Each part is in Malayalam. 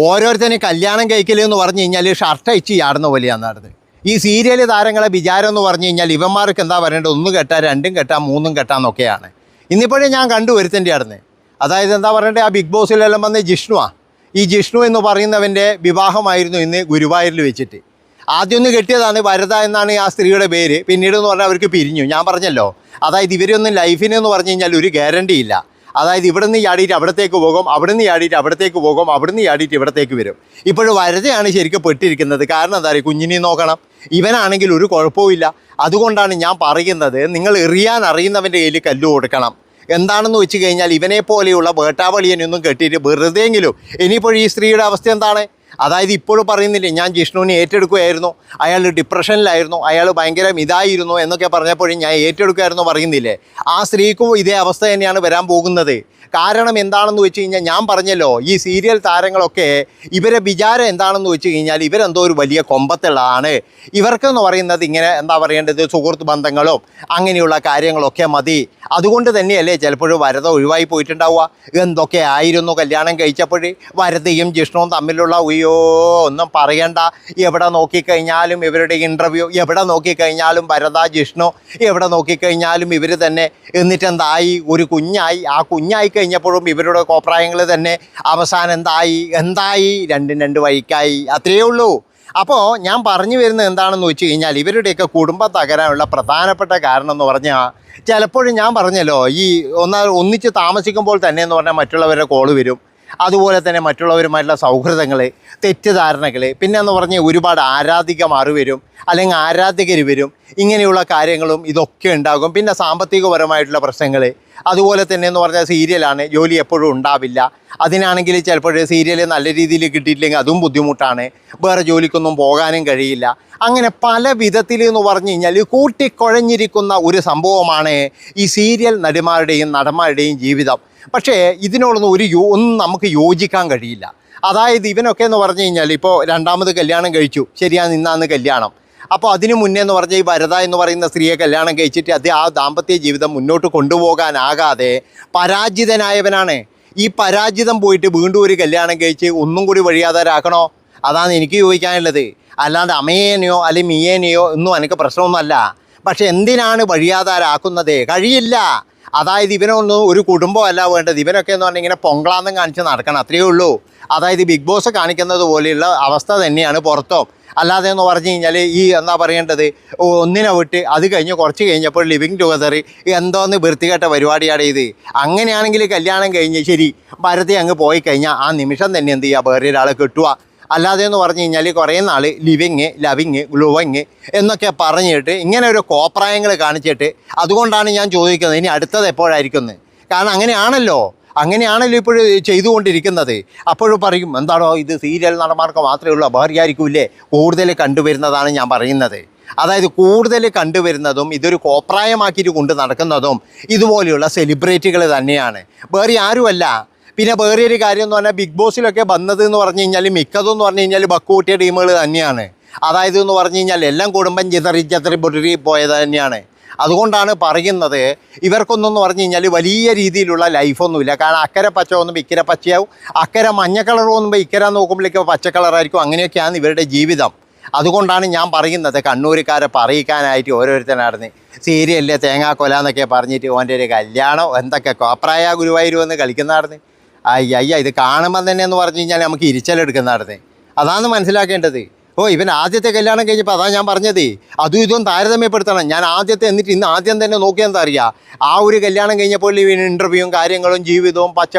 ഓരോരുത്തരും കല്യാണം കഴിക്കലെന്ന് പറഞ്ഞു കഴിഞ്ഞാൽ ഷർട്ട് അയച്ച് ചാടുന്ന പോലെയാണ് നടന്നത്. ഈ സീരിയൽ താരങ്ങളെ വിചാരം എന്ന് പറഞ്ഞു കഴിഞ്ഞാൽ ഇവന്മാർക്ക് എന്താ പറയേണ്ടത്, 1 കെട്ടാം 2 കെട്ടാം 3 കെട്ടാന്നൊക്കെയാണ്. ഇന്നിപ്പോഴും ഞാൻ കണ്ടുവരുത്തേണ്ടി ആയിരുന്നു. അതായത് എന്താ പറയേണ്ടത്, ആ ബിഗ് ബോസിലെല്ലാം വന്ന് ജിഷ്ണുവാണ്. ഈ ജിഷ്ണു എന്ന് പറയുന്നവൻ്റെ വിവാഹമായിരുന്നു ഇന്ന് ഗുരുവായൂരിൽ വെച്ചിട്ട്. ആദ്യം ഒന്ന് കെട്ടിയതാണ് വരദ എന്നാണ് ആ സ്ത്രീയുടെ പേര്. പിന്നീട് എന്ന് പറഞ്ഞാൽ അവർക്ക് പിരിഞ്ഞു. ഞാൻ പറഞ്ഞല്ലോ, അതായത് ഇവരൊന്നും ലൈഫിനെന്ന് പറഞ്ഞു കഴിഞ്ഞാൽ ഒരു ഗ്യാരണ്ടി ഇല്ല. അതായത് ഇവിടെ നിന്ന് ചാടിയിട്ട് അവിടത്തേക്ക് പോകും, അവിടെ നിന്ന് ചാടിയിട്ട് അവിടത്തേക്ക് പോകും, അവിടെ നിന്ന് ചാടിയിട്ട് ഇവിടത്തേക്ക് വരും. ഇപ്പോഴും വരദയാണ് ശരിക്കും പെട്ടിരിക്കുന്നത്. കാരണം എന്താ പറയുക, കുഞ്ഞിനെ നോക്കണം. ഇവനാണെങ്കിൽ ഒരു കുഴപ്പമില്ല. അതുകൊണ്ടാണ് ഞാൻ പറയുന്നത്, നിങ്ങൾ എറിയാൻ അറിയുന്നവൻ്റെ കയ്യിൽ കല്ല് കൊടുക്കണം. എന്താണെന്ന് വെച്ച് കഴിഞ്ഞാൽ ഇവനെ പോലെയുള്ള വേട്ടാവളിയനൊന്നും കെട്ടിയിട്ട് വെറുതെയെങ്കിലും. ഇനിയിപ്പോൾ ഈ സ്ത്രീയുടെ അവസ്ഥ എന്താണ്? അതായത് ഇപ്പോഴും പറയുന്നില്ലേ, ഞാൻ ജിഷ്ണുവിനെ ഏറ്റെടുക്കുകയായിരുന്നു, അയാൾ ഡിപ്രഷനിലായിരുന്നു, അയാൾ ഭയങ്കര ഇതായിരുന്നു എന്നൊക്കെ പറഞ്ഞപ്പോഴും ഞാൻ ഏറ്റെടുക്കുമായിരുന്നു പറയുന്നില്ലേ. ആ സ്ത്രീക്കും ഇതേ അവസ്ഥ തന്നെയാണ് വരാൻ പോകുന്നത്. കാരണം എന്താണെന്ന് വെച്ച് കഴിഞ്ഞാൽ ഞാൻ പറഞ്ഞല്ലോ, ഈ സീരിയൽ താരങ്ങളൊക്കെ ഇവരെ വിചാരം എന്താണെന്ന് വെച്ച് കഴിഞ്ഞാൽ ഇവരെന്തോ ഒരു വലിയ കൊമ്പത്തുള്ളതാണ്. ഇവർക്കെന്ന് പറയുന്നത് ഇങ്ങനെ എന്താ പറയേണ്ടത്, സുഹൃത്ത് ബന്ധങ്ങളും അങ്ങനെയുള്ള കാര്യങ്ങളൊക്കെ മതി. അതുകൊണ്ട് തന്നെയല്ലേ ചിലപ്പോഴും വരദ ഒഴിവായി പോയിട്ടുണ്ടാവുക. എന്തൊക്കെ ആയിരുന്നു കല്യാണം കഴിച്ചപ്പോൾ വരദയും ജിഷ്ണുവും തമ്മിലുള്ള ഒന്നും പറയണ്ട. എവിടെ നോക്കിക്കഴിഞ്ഞാലും ഇവരുടെ ഇൻ്റർവ്യൂ, എവിടെ നോക്കിക്കഴിഞ്ഞാലും വരദ ജിഷ്ണു, എവിടെ നോക്കിക്കഴിഞ്ഞാലും ഇവർ തന്നെ. എന്നിട്ടെന്തായി, ഒരു കുഞ്ഞായി. ആ കുഞ്ഞായി കഴിഞ്ഞപ്പോഴും ഇവരുടെ കോപ്രായങ്ങൾ തന്നെ അവസാനം എന്തായി രണ്ടും 2 വഴിക്കായി. അത്രയേ ഉള്ളൂ. അപ്പോൾ ഞാൻ പറഞ്ഞു വരുന്നത് എന്താണെന്ന് വെച്ച് കഴിഞ്ഞാൽ ഇവരുടെയൊക്കെ കുടുംബം തകരാനുള്ള പ്രധാനപ്പെട്ട കാരണം എന്ന് പറഞ്ഞാൽ, ചിലപ്പോഴും ഞാൻ പറഞ്ഞല്ലോ, ഈ ഒന്നിച്ച് താമസിക്കുമ്പോൾ തന്നെ എന്ന് പറഞ്ഞാൽ മറ്റുള്ളവരുടെ കോള് വരും. അതുപോലെ തന്നെ മറ്റുള്ളവരുമായിട്ടുള്ള സൗഹൃദങ്ങൾ, തെറ്റിദ്ധാരണകൾ, പിന്നെ എന്ന് പറഞ്ഞാൽ ഒരുപാട് ആരാധികമാർ വരും, അല്ലെങ്കിൽ ആരാധകർ വരും. ഇങ്ങനെയുള്ള കാര്യങ്ങളും ഇതൊക്കെ ഉണ്ടാകും. പിന്നെ സാമ്പത്തികപരമായിട്ടുള്ള പ്രശ്നങ്ങൾ. അതുപോലെ തന്നെ എന്ന് പറഞ്ഞാൽ സീരിയലാണ്, ജോലി എപ്പോഴും ഉണ്ടാവില്ല. അതിനാണെങ്കിൽ ചിലപ്പോൾ സീരിയൽ നല്ല രീതിയിൽ കിട്ടിയിട്ടില്ലെങ്കിൽ അതും ബുദ്ധിമുട്ടാണ്. വേറെ ജോലിക്കൊന്നും പോകാനും കഴിയില്ല. അങ്ങനെ പല വിധത്തിൽ എന്ന് പറഞ്ഞു കഴിഞ്ഞാൽ കൂട്ടിക്കുഴഞ്ഞിരിക്കുന്ന ഒരു സംഭവമാണ് ഈ സീരിയൽ നടിമാരുടെയും നടന്മാരുടെയും ജീവിതം. പക്ഷേ ഇതിനോടൊന്നും ഒന്നും നമുക്ക് യോജിക്കാൻ കഴിയില്ല. അതായത് ഇവനൊക്കെ എന്ന് പറഞ്ഞു കഴിഞ്ഞാൽ ഇപ്പോൾ 2ാമത് കല്യാണം കഴിച്ചു, ശരിയാണ്, നിന്നാന്ന് കല്യാണം. അപ്പോൾ അതിനു മുന്നേ എന്ന് പറഞ്ഞാൽ ഈ വരദ എന്ന് പറയുന്ന സ്ത്രീയെ കല്യാണം കഴിച്ചിട്ട് അത് ആ ദാമ്പത്യ ജീവിതം മുന്നോട്ട് കൊണ്ടുപോകാനാകാതെ പരാജിതനായവനാണ്. ഈ പരാജിതം പോയിട്ട് വീണ്ടും ഒരു കല്യാണം കഴിച്ച് ഒന്നും കൂടി വഴിയാതാരാക്കണോ? അതാണ് എനിക്ക് ചോദിക്കാനുള്ളത്. അല്ലാണ്ട് അമ്മയേനെയോ അല്ലെങ്കിൽ മിയേനെയോ ഒന്നും എനിക്ക് പ്രശ്നമൊന്നുമല്ല. പക്ഷെ എന്തിനാണ് വഴിയാതാരാക്കുന്നത്? കഴിയില്ല. അതായത് ഇവനൊന്നും ഒരു കുടുംബമല്ല വേണ്ടത്. ഇവനൊക്കെ എന്ന് പറഞ്ഞാൽ ഇങ്ങനെ പൊങ്കളാന്നും കാണിച്ച് നടക്കണം, അത്രയേ ഉള്ളൂ. അതായത് ബിഗ് ബോസ് കാണിക്കുന്നത് പോലെയുള്ള അവസ്ഥ തന്നെയാണ് പുറത്തും. അല്ലാതെ എന്ന് പറഞ്ഞു കഴിഞ്ഞാൽ ഈ എന്താ പറയേണ്ടത്, ഒന്നിനെ വിട്ട് അത് കഴിഞ്ഞ് കുറച്ച് കഴിഞ്ഞപ്പോൾ ലിവിങ് ടുഗദർ എന്തോന്ന് വൃത്തികെട്ട പരിപാടിയാണ് ഇത്. അങ്ങനെയാണെങ്കിൽ കല്യാണം കഴിഞ്ഞ് ശരി ഭാരതി അങ്ങ് പോയി കഴിഞ്ഞാൽ ആ നിമിഷം തന്നെ എന്ത് ചെയ്യുക, വേറെ ഒരാളെ കിട്ടുക. അല്ലാതെ എന്ന് പറഞ്ഞു കഴിഞ്ഞാൽ കുറേ നാൾ ലിവിങ്, ലവിങ്, ഗ്ലൂവിങ് എന്നൊക്കെ പറഞ്ഞിട്ട് ഇങ്ങനെ ഒരു കോപ്രായങ്ങൾ കാണിച്ചിട്ട്, അതുകൊണ്ടാണ് ഞാൻ ചോദിക്കുന്നത് ഇനി അടുത്തത് എപ്പോഴായിരിക്കുന്നത്. കാരണം അങ്ങനെയാണല്ലോ ഇപ്പോൾ ചെയ്തുകൊണ്ടിരിക്കുന്നത്. അപ്പോഴും പറയും, എന്താണോ ഇത് സീരിയൽ നടന്മാർക്ക് മാത്രമേ ഉള്ളൂ, ഭാര്യയായിരിക്കില്ലേ? കൂടുതൽ കണ്ടുവരുന്നതാണ് ഞാൻ പറയുന്നത്. അതായത് കൂടുതൽ കണ്ടുവരുന്നതും ഇതൊരു കോപ്രായമാക്കിയിട്ട് കൊണ്ട് നടക്കുന്നതും ഇതുപോലെയുള്ള സെലിബ്രിറ്റികൾ തന്നെയാണ്, വേറെ ആരുമല്ല. പിന്നെ വേറെ ഒരു കാര്യം എന്ന് പറഞ്ഞാൽ ബിഗ് ബോസിലൊക്കെ വന്നത് എന്ന് പറഞ്ഞു കഴിഞ്ഞാൽ മിക്കതെന്ന് പറഞ്ഞു കഴിഞ്ഞാൽ ബക്കൂട്ടിയ ടീമുകൾ തന്നെയാണ്. അതായത് എന്ന് പറഞ്ഞു കഴിഞ്ഞാൽ എല്ലാം കുടുംബം ചിതറി പൊട്ടി പോയത് തന്നെയാണ്. അതുകൊണ്ടാണ് പറയുന്നത് ഇവർക്കൊന്നും പറഞ്ഞു കഴിഞ്ഞാൽ വലിയ രീതിയിലുള്ള ലൈഫൊന്നുമില്ല. കാരണം അക്കരെ പച്ച ഒന്നും ഇക്കരെ പച്ചയാവും, അക്കരെ മഞ്ഞ കളർ ഒന്നുമ്പോൾ ഇക്കര നോക്കുമ്പോഴേക്കും പച്ച കളറായിരിക്കും. അങ്ങനെയൊക്കെയാണ് ഇവരുടെ ജീവിതം. അതുകൊണ്ടാണ് ഞാൻ പറയുന്നത്, കണ്ണൂരുകാരെ പറയിക്കാനായിട്ട് ഓരോരുത്തരായിരുന്നു സീരിയലിലെ തേങ്ങാക്കൊല എന്നൊക്കെ പറഞ്ഞിട്ട് ഓൻ്റെ ഒരു കല്യാണം എന്തൊക്കെ കോപ്രായ ഗുരുവായൂരുവെന്ന് കളിക്കുന്നതായിരുന്നു. അയ്യ ഇത് കാണുമ്പോൾ തന്നെ എന്ന് പറഞ്ഞു കഴിഞ്ഞാൽ നമുക്ക് ഇരിച്ചലെടുക്കുന്നതായിരുന്നു. അതാണ് മനസ്സിലാക്കേണ്ടത്. ഇവൻ ആദ്യത്തെ കല്യാണം കഴിഞ്ഞപ്പോൾ അതാണ് ഞാൻ പറഞ്ഞത്, അതും ഇതും താരതമ്യപ്പെടുത്തണം. ഞാൻ ആദ്യത്തെ എന്നിട്ട് ഇന്ന് ആദ്യം തന്നെ നോക്കിയെന്താ അറിയുക, ആ ഒരു കല്യാണം കഴിഞ്ഞപ്പോൾ ഇവന് ഇൻ്റർവ്യൂവും കാര്യങ്ങളും ജീവിതവും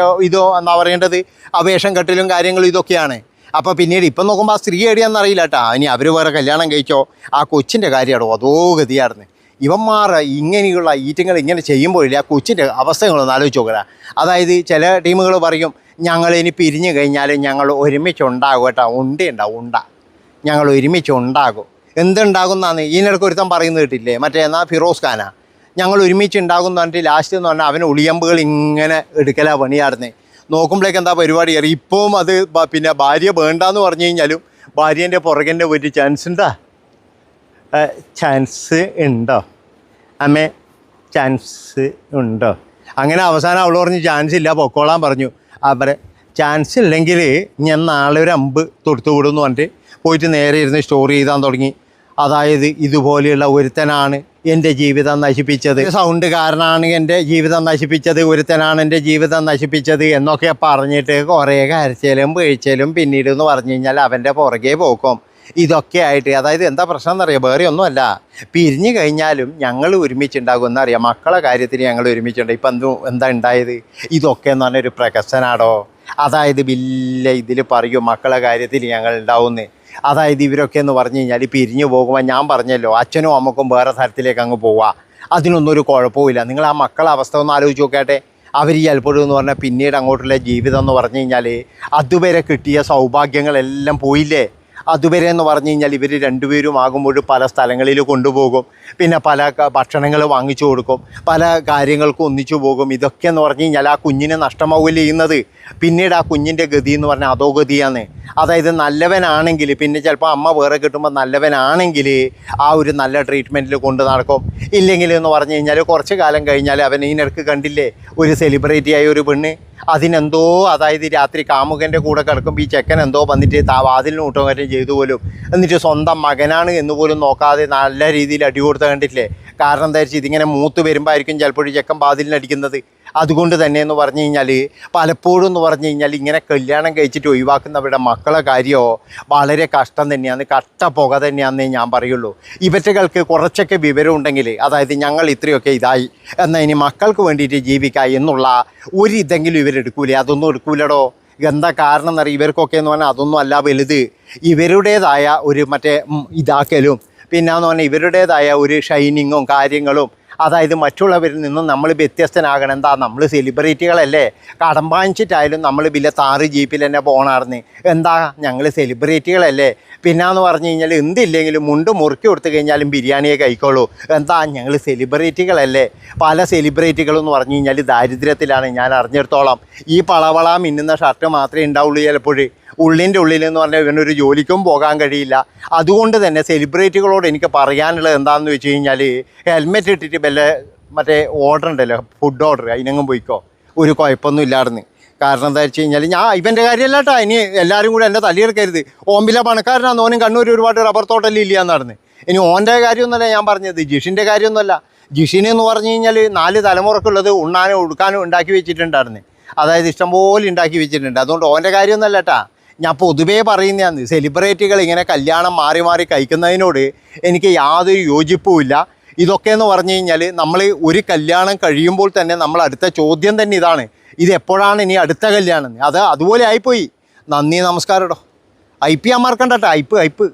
ഇതോ എന്താ പറയേണ്ടത്, അപേക്ഷം കെട്ടലും കാര്യങ്ങളും ഇതൊക്കെയാണ്. അപ്പോൾ പിന്നീട് ഇപ്പം നോക്കുമ്പോൾ ആ സ്ത്രീ എവിടെയാണെന്ന് അറിയില്ല കേട്ടോ. ഇനി അവർ വേറെ കല്യാണം കഴിച്ചോ, ആ കൊച്ചിൻ്റെ കാര്യമാണോ അതോ ഗതിയായിരുന്നു. ഇവന്മാർ ഇങ്ങനെയുള്ള ഈറ്റങ്ങൾ ഇങ്ങനെ ചെയ്യുമ്പോഴില്ല ആ കൊച്ചിൻ്റെ അവസ്ഥകളൊന്ന് ആലോചിച്ച് നോക്കുക. അതായത് ചില ടീമുകൾ പറയും, ഞങ്ങളിനി പിരിഞ്ഞു കഴിഞ്ഞാൽ ഞങ്ങൾ ഒരുമിച്ചുണ്ടാകും കേട്ടോ, ഉണ്ട ഞങ്ങൾ ഒരുമിച്ചുണ്ടാകും. എന്തുണ്ടാകുന്നതാണ് ഇതിനിടയ്ക്ക് ഒരുത്തം പറയുന്നത് കേട്ടില്ലേ, മറ്റേ എന്നാൽ ഫിറോസ് ഖാനാ, ഞങ്ങൾ ഒരുമിച്ചുണ്ടാകും എന്ന് പറഞ്ഞിട്ട് ലാസ്റ്റ് എന്ന് പറഞ്ഞാൽ അവന് ഒളിയമ്പുകൾ ഇങ്ങനെ എടുക്കലാ പണിയായിരുന്നേ. നോക്കുമ്പോഴേക്ക് എന്താ പരിപാടി കയറി. ഇപ്പം അത് പിന്നെ ഭാര്യ വേണ്ടാന്ന് പറഞ്ഞു കഴിഞ്ഞാലും ഭാര്യേൻ്റെ പുറകെൻ്റെ ഒരു ചാൻസ് ഉണ്ടോ അമ്മേ, ചാൻസ് ഉണ്ടോ? അങ്ങനെ അവസാനം അവൾ പറഞ്ഞു ചാൻസ് ഇല്ല, പൊക്കോളാൻ പറഞ്ഞു. അവരെ ചാൻസ് ഇല്ലെങ്കിൽ ഞാൻ നാളെ ഒരു അമ്പ് തൊടുത്തു വിടുമെന്ന് പറഞ്ഞിട്ട് പോയിട്ട് നേരെ ഇരുന്ന് സ്റ്റോറി ചെയ്താൻ തുടങ്ങി. അതായത് ഇതുപോലെയുള്ള ഒരുത്തനാണ് എൻ്റെ ജീവിതം നശിപ്പിച്ചത്, സൗണ്ട് കാരനാണ് എൻ്റെ ജീവിതം നശിപ്പിച്ചത്, ഒരുത്തനാണ് എൻ്റെ ജീവിതം നശിപ്പിച്ചത് എന്നൊക്കെ പറഞ്ഞിട്ട് കുറേ കരച്ചിലും വീഴ്ചയിലും പിന്നീട് എന്ന് പറഞ്ഞു കഴിഞ്ഞാൽ അവൻ്റെ പുറകെ പോക്കും ഇതൊക്കെ ആയിട്ട്. അതായത് എന്താ പ്രശ്നം എന്നറിയാം, വേറെ ഒന്നുമല്ല, പിരിഞ്ഞു കഴിഞ്ഞാലും ഞങ്ങൾ ഒരുമിച്ചുണ്ടാകും എന്നറിയാം. മക്കളെ കാര്യത്തിന് ഞങ്ങൾ ഒരുമിച്ചുണ്ട്. ഇപ്പം എന്താ ഉണ്ടായത്? ഇതൊക്കെ എന്ന് പറഞ്ഞൊരു പ്രകസനാടോ. അതായത് വലിയ ഇതിൽ പറയും മക്കളെ കാര്യത്തിൽ ഞങ്ങൾ ഉണ്ടാവുമെന്ന്. അതായത് ഇവരൊക്കെ എന്ന് പറഞ്ഞു കഴിഞ്ഞാൽ പിരിഞ്ഞു പോകുമ്പോൾ ഞാൻ പറഞ്ഞല്ലോ അച്ഛനും അമ്മക്കും വേറെ തരത്തിലേക്ക് അങ്ങ് പോവുക, അതിനൊന്നും ഒരു കുഴപ്പമില്ല. നിങ്ങൾ ആ മക്കളെ അവസ്ഥ ഒന്ന് ആലോചിച്ച് നോക്കട്ടെ. അവർ ചിലപ്പോഴും എന്ന് പറഞ്ഞാൽ പിന്നീട് അങ്ങോട്ടുള്ള ജീവിതം എന്ന് പറഞ്ഞു കഴിഞ്ഞാൽ അതുവരെ കിട്ടിയ സൗഭാഗ്യങ്ങളെല്ലാം പോയില്ലേ. അതുവരെ എന്ന് പറഞ്ഞു കഴിഞ്ഞാൽ ഇവർ രണ്ടുപേരും ആകുമ്പോൾ പല സ്ഥലങ്ങളിൽ കൊണ്ടുപോകും, പിന്നെ പല ഭക്ഷണങ്ങൾ വാങ്ങിച്ചു കൊടുക്കും, പല കാര്യങ്ങൾക്കും ഒന്നിച്ചു പോകും. ഇതൊക്കെ എന്ന് പറഞ്ഞു കഴിഞ്ഞാൽ ആ കുഞ്ഞിന് നഷ്ടമാവില്ല ചെയ്യുന്നത്. പിന്നീട് ആ കുഞ്ഞിൻ്റെ ഗതി എന്ന് പറഞ്ഞാൽ അതോ ഗതിയാണ്. അതായത് നല്ലവനാണെങ്കിൽ പിന്നെ ചിലപ്പോൾ അമ്മ വേറെ കിട്ടുമ്പോൾ നല്ലവനാണെങ്കിൽ ആ ഒരു നല്ല ട്രീറ്റ്മെൻറ്റിൽ കൊണ്ട് നടക്കും. ഇല്ലെങ്കിൽ എന്ന് പറഞ്ഞു കഴിഞ്ഞാൽ കുറച്ച് കാലം കഴിഞ്ഞാൽ അവൻ ഇതിനിടയ്ക്ക് കണ്ടില്ലേ ഒരു സെലിബ്രിറ്റിയായ ഒരു പെണ്ണ്, അതിനെന്തോ അതായത് രാത്രി കാമുകൻ്റെ കൂടെ കിടക്കുമ്പോൾ ഈ ചെക്കൻ എന്തോ വന്നിട്ട് വാതിലിന് കൂട്ടുകാരും ചെയ്തു പോലും, എന്നിട്ട് സ്വന്തം മകനാണ് എന്ന് പോലും നോക്കാതെ നല്ല രീതിയിൽ അടി കൊടുത്ത് കണ്ടിട്ടില്ലേ. കാരണം എന്താ വെച്ചാൽ ഇതിങ്ങനെ മൂത്ത് വരുമ്പോൾ ആയിരിക്കും ചിലപ്പോൾ ചെക്കൻ വാതിലിനടിക്കുന്നത്. അതുകൊണ്ട് തന്നെ എന്ന് പറഞ്ഞു കഴിഞ്ഞാൽ പലപ്പോഴും എന്ന് പറഞ്ഞു കഴിഞ്ഞാൽ ഇങ്ങനെ കല്യാണം കഴിച്ചിട്ട് ഒഴിവാക്കുന്നവരുടെ മക്കളെ കാര്യമോ വളരെ കഷ്ടം തന്നെയാണ്, കട്ട പുക തന്നെയാണെന്നേ ഞാൻ പറയുള്ളൂ. ഇവറ്റകൾക്ക് കുറച്ചൊക്കെ വിവരം ഉണ്ടെങ്കിൽ, അതായത് ഞങ്ങൾ ഇത്രയൊക്കെ ഇതായി എന്നാൽ ഇനി മക്കൾക്ക് വേണ്ടിയിട്ട് ജീവിക്കാം എന്നുള്ള ഒരു ഇതെങ്കിലും ഇവരെടുക്കൂലേ? അതൊന്നും എടുക്കൂലടോ. എന്താ കാരണം എന്നറിയാം, ഇവർക്കൊക്കെ എന്ന് പറഞ്ഞാൽ അതൊന്നും അല്ല വലുത്. ഇവരുടേതായ ഒരു മറ്റേ ഇതാക്കലും പിന്നെന്ന് പറഞ്ഞാൽ ഇവരുടേതായ ഒരു ഷൈനിങ്ങും കാര്യങ്ങളും, അതായത് മറ്റുള്ളവരിൽ നിന്നും നമ്മൾ വ്യത്യസ്തനാകണം. എന്താ, നമ്മൾ സെലിബ്രിറ്റികളല്ലേ, കടം വാങ്ങിച്ചിട്ടായാലും നമ്മൾ വലിയ താറ് ജീപ്പിൽ തന്നെ പോകണമായിരുന്നു. എന്താ, ഞങ്ങൾ സെലിബ്രിറ്റികളല്ലേ. പിന്നെന്ന് പറഞ്ഞു കഴിഞ്ഞാൽ എന്തില്ലെങ്കിലും മുണ്ട് മുറുക്കി കൊടുത്തു കഴിഞ്ഞാലും ബിരിയാണിയെ കഴിക്കോളൂ. എന്താ, ഞങ്ങൾ സെലിബ്രിറ്റികളല്ലേ. പല സെലിബ്രിറ്റികളെന്ന് പറഞ്ഞു കഴിഞ്ഞാൽ ദാരിദ്ര്യത്തിലാണ് ഞാൻ അറിഞ്ഞിടത്തോളം. ഈ പളവള മിന്നുന്ന ഷർട്ട് മാത്രമേ ഉണ്ടാവുള്ളൂ ചിലപ്പോൾ. ഉള്ളിൻ്റെ ഉള്ളിലെന്ന് പറഞ്ഞാൽ ഇവനൊരു ജോലിക്കും പോകാൻ കഴിയില്ല. അതുകൊണ്ട് തന്നെ സെലിബ്രിറ്റികളോട് എനിക്ക് പറയാനുള്ളത് എന്താണെന്ന് വെച്ച് കഴിഞ്ഞാൽ ഹെൽമെറ്റ് ഇട്ടിട്ട് മറ്റേ ഓർഡർ ഉണ്ടല്ലോ, ഫുഡ് ഓർഡർ, അതിനെങ്ങും പോയിക്കോ, ഒരു കുഴപ്പമൊന്നും ഇല്ലായിരുന്നു. കാരണം എന്താ വെച്ച് കഴിഞ്ഞാൽ ഞാൻ ഇവൻ്റെ കാര്യമല്ല കേട്ടോ, ഇനി എല്ലാവരും കൂടെ എൻ്റെ തല്ലിയെടുക്കരുത്. ഓമ്പിലെ പണക്കാരനാണ്, ഓനും കണ്ണൂർ ഒരുപാട് റബ്ബർ തോട്ടല്ലേ ഇല്ല എന്നായിരുന്നു. ഇനി ഓൻ്റെ കാര്യമൊന്നുമല്ല ഞാൻ പറഞ്ഞത്, ജിഷിൻ്റെ കാര്യമൊന്നുമല്ല. ജിഷിനെ എന്ന് പറഞ്ഞു കഴിഞ്ഞാൽ 4 തലമുറക്കുള്ളത് ഉണ്ണാനും ഉടുക്കാനും ഉണ്ടാക്കി വെച്ചിട്ടുണ്ടായിരുന്നു. അതായത് ഇഷ്ടംപോലെ ഉണ്ടാക്കി വെച്ചിട്ടുണ്ട്. അതുകൊണ്ട് ഓൻ്റെ കാര്യമൊന്നുമല്ല കേട്ടാ, ഞാൻ പൊതുവേ പറയുന്നതാണ്. സെലിബ്രിറ്റികൾ ഇങ്ങനെ കല്യാണം മാറി മാറി കഴിക്കുന്നതിനോട് എനിക്ക് യാതൊരു യോജിപ്പുമില്ല. ഇതൊക്കെ എന്ന് പറഞ്ഞു കഴിഞ്ഞാൽ നമ്മൾ ഒരു കല്യാണം കഴിയുമ്പോൾ തന്നെ നമ്മൾ അടുത്ത ചോദ്യം തന്നെ ഇതാണ്, ഇത് എപ്പോഴാണ് ഇനി അടുത്ത കല്യാണം? അത് അതുപോലെ ആയിപ്പോയി. നന്ദി, നമസ്കാരം കേട്ടോ. ഐ പി ഞാൻ മറക്കണ്ട കേട്ടോ, ഐപ്പ്.